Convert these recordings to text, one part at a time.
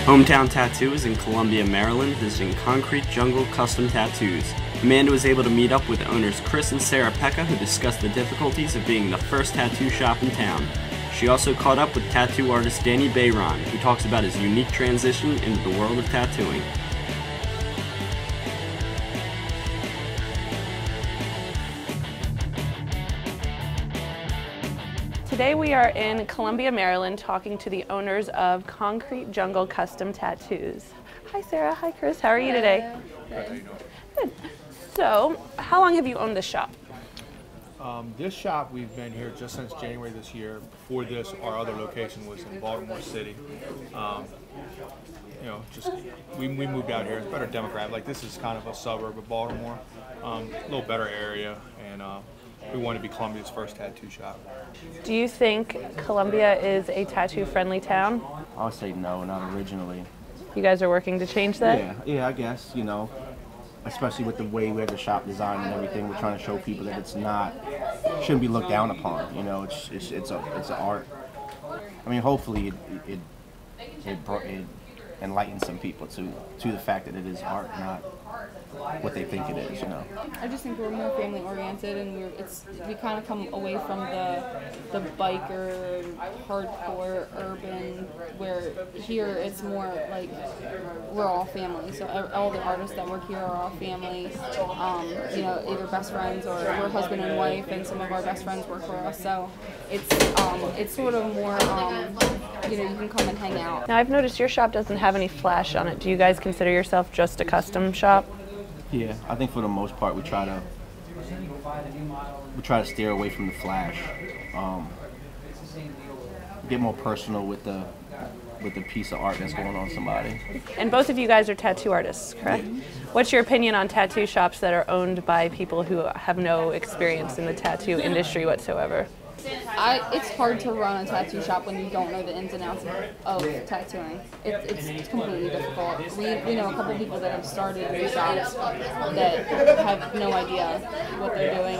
Hometown Tattoo is in Columbia, Maryland, visiting Concrete Jungle Custom Tattoos. Amanda was able to meet up with owners Chris and Sarah Peca, who discussed the difficulties of being the first tattoo shop in town. She also caught up with tattoo artist Bayron, who talks about his unique transition into the world of tattooing. Today we are in Columbia, Maryland, talking to the owners of Concrete Jungle Custom Tattoos. Hi Sarah, hi Chris, how are you today? Good. Good. So, how long have you owned this shop? This shop, we've been here just since January this year. Before this, our other location was in Baltimore City. We moved out here. It's better demographic. Like, this is kind of a suburb of Baltimore, a little better area, and we want to be Columbia's first tattoo shop. Do you think Columbia is a tattoo-friendly town? I would say no, not originally. You guys are working to change that? Yeah, I guess, you know, especially with the way we have the shop design and everything, we're trying to show people that it's not, shouldn't be looked down upon, you know, it's an art. I mean, hopefully it enlightens some people to the fact that it is art, not what they think it is, you know. I just think we're more family oriented, and we kind of come away from the biker, hardcore, urban, where here it's more like we're all family. So all the artists that work here are all family, you know, either best friends or we're husband and wife, and some of our best friends work for us. So it's sort of more, you know, you can come and hang out. Now I've noticed your shop doesn't have any flash on it. Do you guys consider yourself just a custom shop? Yeah, I think for the most part we try to steer away from the flash. Get more personal with the piece of art that's going on somebody. And both of you guys are tattoo artists, correct? Yeah. What's your opinion on tattoo shops that are owned by people who have no experience in the tattoo industry whatsoever? It's hard to run a tattoo shop when you don't know the ins and outs of tattooing. It's completely difficult. We know a couple of people that have started new shops that have no idea what they're doing,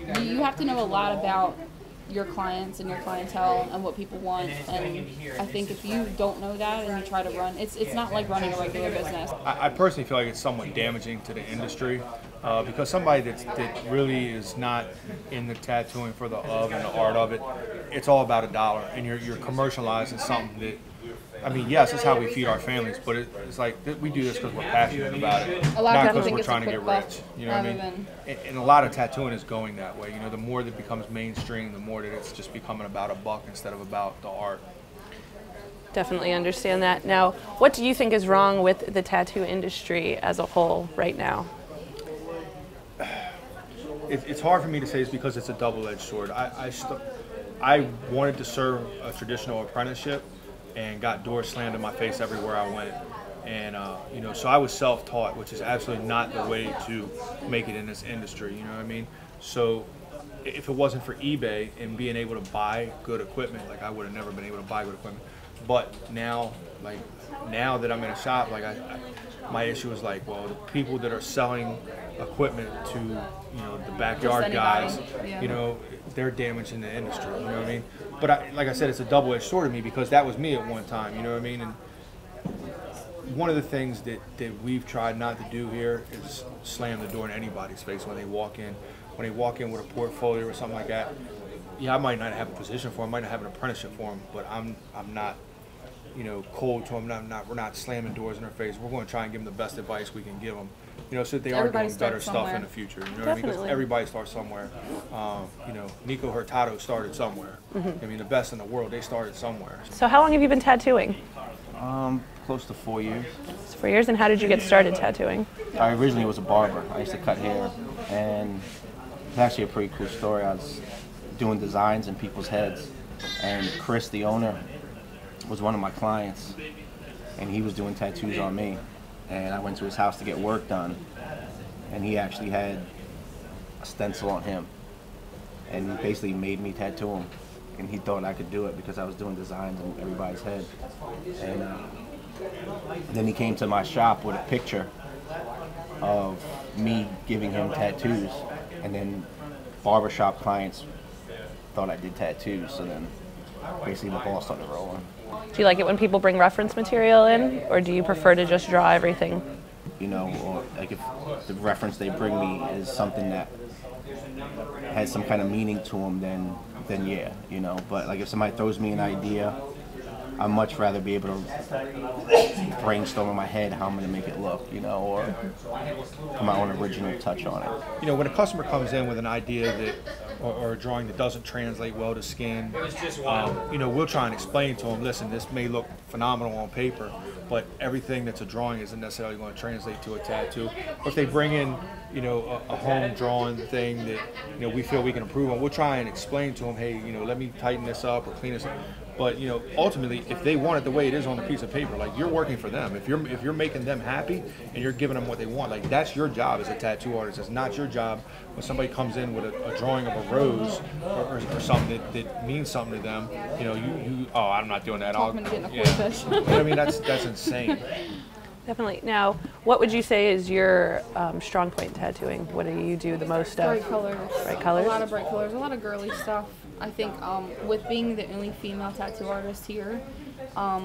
and you have to know a lot about your clients and your clientele and what people want, and I think if you don't know that and you try to run, it's not like running a regular business. I personally feel like it's somewhat damaging to the industry because somebody that really is not in the tattooing for the and the art of it, it's all about a dollar, and you're commercializing something that, I mean, yes, it's how we feed our families, but it's like we do this because we're passionate about it, not because we're trying to get rich. You know what I mean? And a lot of tattooing is going that way. You know, the more that becomes mainstream, the more that it's just becoming about a buck instead of about the art. Definitely understand that. Now, what do you think is wrong with the tattoo industry as a whole right now? It's hard for me to say. It's because it's a double-edged sword. I wanted to serve a traditional apprenticeship and got doors slammed in my face everywhere I went. And, you know, so I was self-taught, which is absolutely not the way to make it in this industry, you know what I mean? So if it wasn't for eBay and being able to buy good equipment, like I would have never been able to buy good equipment. But now that I'm in a shop, like my issue is like, well, the people that are selling equipment to, you know, the backyard guys, you know, they're damaging the industry, you know what I mean? But like I said, it's a double-edged sword to me because that was me at one time, you know what I mean? And one of the things that we've tried not to do here is slam the door in anybody's face when they walk in. When they walk in with a portfolio or something like that, yeah, I might not have a position for them, I might not have an apprenticeship for them, but I'm not, you know, cold to them. We're not slamming doors in their face. We're going to try and give them the best advice we can give them, you know, so that they are doing better stuff in the future. You know what I mean? Because everybody starts somewhere. You know, Nico Hurtado started somewhere. I mean, the best in the world, they started somewhere. So how long have you been tattooing? Close to 4 years. 4 years, and how did you get started tattooing? I originally was a barber. I used to cut hair, and it's actually a pretty cool story. I was doing designs in people's heads, and Chris, the owner, was one of my clients, and he was doing tattoos on me, and I went to his house to get work done, and he actually had a stencil on him, and he basically made me tattoo him, and he thought I could do it because I was doing designs in everybody's head. And then he came to my shop with a picture of me giving him tattoos, and then barbershop clients thought I did tattoos, so then basically the ball started rolling. Do you like it when people bring reference material in, or do you prefer to just draw everything? You know, or like if the reference they bring me is something that has some kind of meaning to them, then yeah, you know. But like if somebody throws me an idea, I'd much rather be able to brainstorm in my head how I'm going to make it look, you know, or put my own original touch on it. You know, when a customer comes in with an idea that, or a drawing that doesn't translate well to skin, you know, we'll try and explain to them, listen, this may look phenomenal on paper, but everything that's a drawing isn't necessarily going to translate to a tattoo. Or if they bring in, you know, a home drawn thing that, you know, we feel we can improve on, we'll try and explain to them, hey, you know, let me tighten this up or clean this up. But, you know, ultimately, if they want it the way it is on the piece of paper, like, you're working for them. If you're making them happy and you're giving them what they want, like, that's your job as a tattoo artist. It's not your job when somebody comes in with a drawing of a rose or something that means something to them. You know, you oh, I'm not doing that. I mean, that's insane. Definitely. Now, what would you say is your strong point in tattooing? What do you do the most of? Bright colors. Bright colors? A lot of bright colors, a lot of girly stuff. I think with being the only female tattoo artist here, I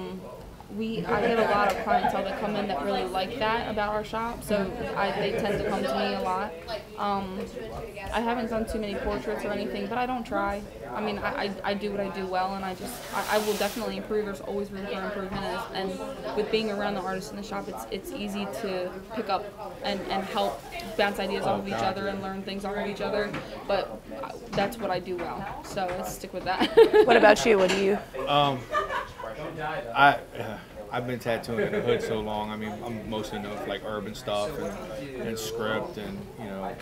get a lot of clientele that come in that really like that about our shop, so they tend to come to me a lot. I haven't done too many portraits or anything, but I don't try. I mean, I do what I do well, and I will definitely improve. There's always room for improvement, and with being around the artists in the shop, it's easy to pick up and help bounce ideas off of each other and learn things off of each other, but that's what I do well, so let's stick with that. What about you? What do you? I've been tattooing in the hood so long. I mean, I'm mostly known for like urban stuff and script, and you know,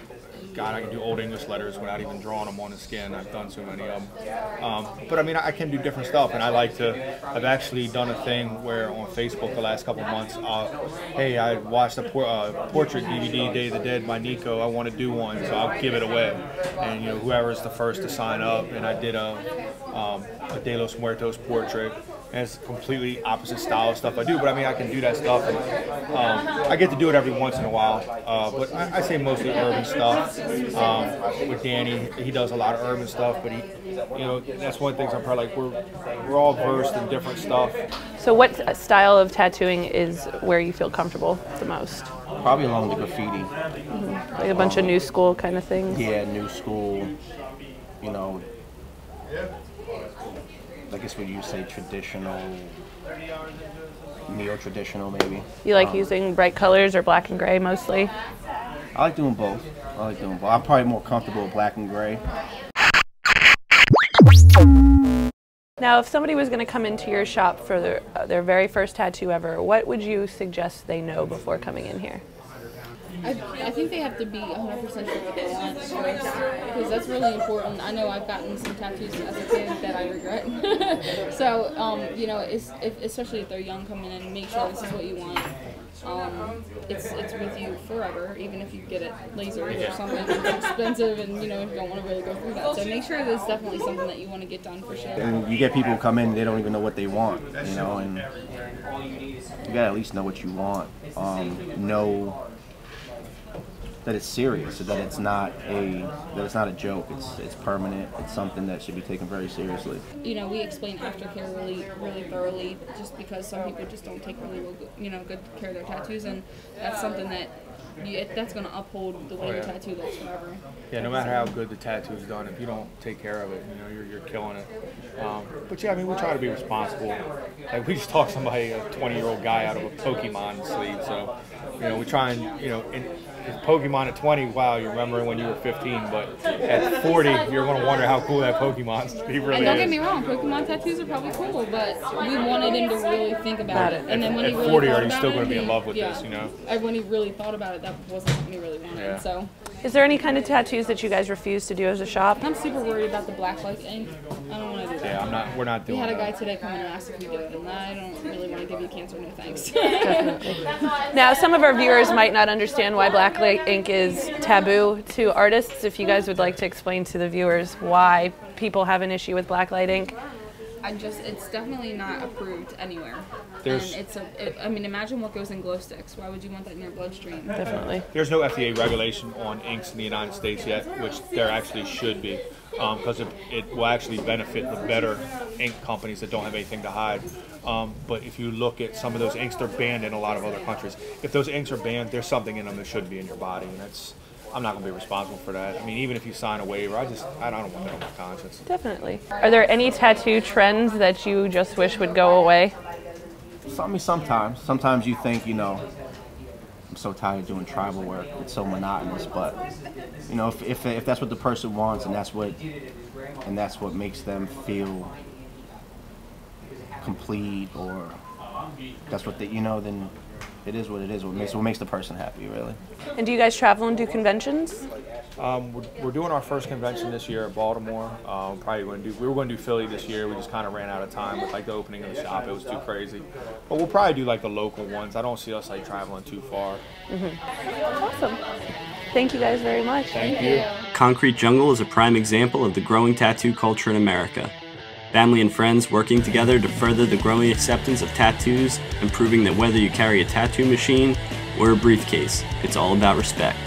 God, I can do old English letters without even drawing them on the skin. I've done so many of them. But I mean, I can do different stuff, and I like to. I've actually done a thing where on Facebook the last couple of months, hey, I watched a portrait DVD, Day of the Dead by Nico. I want to do one, so I'll give it away. And you know, whoever's the first to sign up, and I did a De los Muertos portrait. And it's completely opposite style of stuff I do, but I mean, I can do that stuff. And, I get to do it every once in a while, but I say mostly urban stuff. With Danny, he does a lot of urban stuff, but he, you know, that's one of the things I'm probably like, we're all versed in different stuff. So what style of tattooing is where you feel comfortable the most? Probably along the graffiti. Mm-hmm. Like a bunch of new school kind of things? Yeah, new school, you know. I guess what you say, traditional, neo-traditional maybe. You like using bright colors or black and gray mostly? I like doing both. I'm probably more comfortable with black and gray. Now, if somebody was going to come into your shop for their very first tattoo ever, what would you suggest they know before coming in here? I think they have to be 100% sure what they want first, because that's really important. I know I've gotten some tattoos as a kid that I regret. So, you know, especially if they're young coming in, make sure this is what you want. It's with you forever, even if you get it lasered or something that's expensive and, you know, you don't want to really go through that. So make sure that it's definitely something that you want to get done for sure. And you get people who come in, they don't even know what they want, you know, and you gotta at least know what you want. Know that it's serious, so that it's not a joke. It's permanent. It's something that should be taken very seriously. You know, we explain aftercare really thoroughly, just because some people just don't take good care of their tattoos, and that's something that that's going to uphold the way the tattoo looks forever. Yeah, no matter how good the tattoo is done, if you don't take care of it, you know, you're killing it. But yeah, I mean, we try to be responsible. Like, we just talked somebody, a 20-year-old guy, out of a Pokemon sleeve, so you know, we try and, you know, Pokemon at 20, wow, you remember when you were 15, but at 40, you're going to wonder how cool that Pokemon really is. And don't get me wrong, Pokemon tattoos are probably cool, but we wanted him to really think about it. And then when he really 40, thought are you about still it, going to be in love with this, you know? When he really thought about it, that wasn't something he really wanted. Yeah. So. Is there any kind of tattoos that you guys refuse to do as a shop? I'm super worried about the black light ink. I don't want to do that. Yeah, we're not doing that. We had a guy today come in and ask if we do it, and I don't really want to give you cancer, no thanks. Definitely. Now, some of our viewers might not understand why black light ink is taboo to artists. If you guys would like to explain to the viewers why people have an issue with black light ink. it's definitely not approved anywhere. There's- And I mean, imagine what goes in glow sticks. Why would you want that in your bloodstream? Definitely. There's no FDA regulation on inks in the United States yet, which there actually should be, because it will actually benefit the better ink companies that don't have anything to hide. But if you look at some of those inks, they're banned in a lot of other countries. If those inks are banned, there's something in them that shouldn't be in your body, and I'm not going to be responsible for that. I mean, even if you sign a waiver, I don't want that on my conscience. Definitely. Are there any tattoo trends that you just wish would go away? Sometimes you think, you know, I'm so tired of doing tribal work. It's so monotonous. But you know, if that's what the person wants, and that's what makes them feel complete, or that's what they, you know, then it is what it is. What makes the person happy, really. And do you guys travel and do conventions? We're doing our first convention this year at Baltimore. We were going to do Philly this year. We just kind of ran out of time with like the opening of the shop. It was too crazy. But we'll probably do like the local ones. I don't see us like traveling too far. Awesome. Thank you guys very much. Thank you. Konkrete Jungle is a prime example of the growing tattoo culture in America. Family and friends working together to further the growing acceptance of tattoos and proving that whether you carry a tattoo machine or a briefcase, it's all about respect.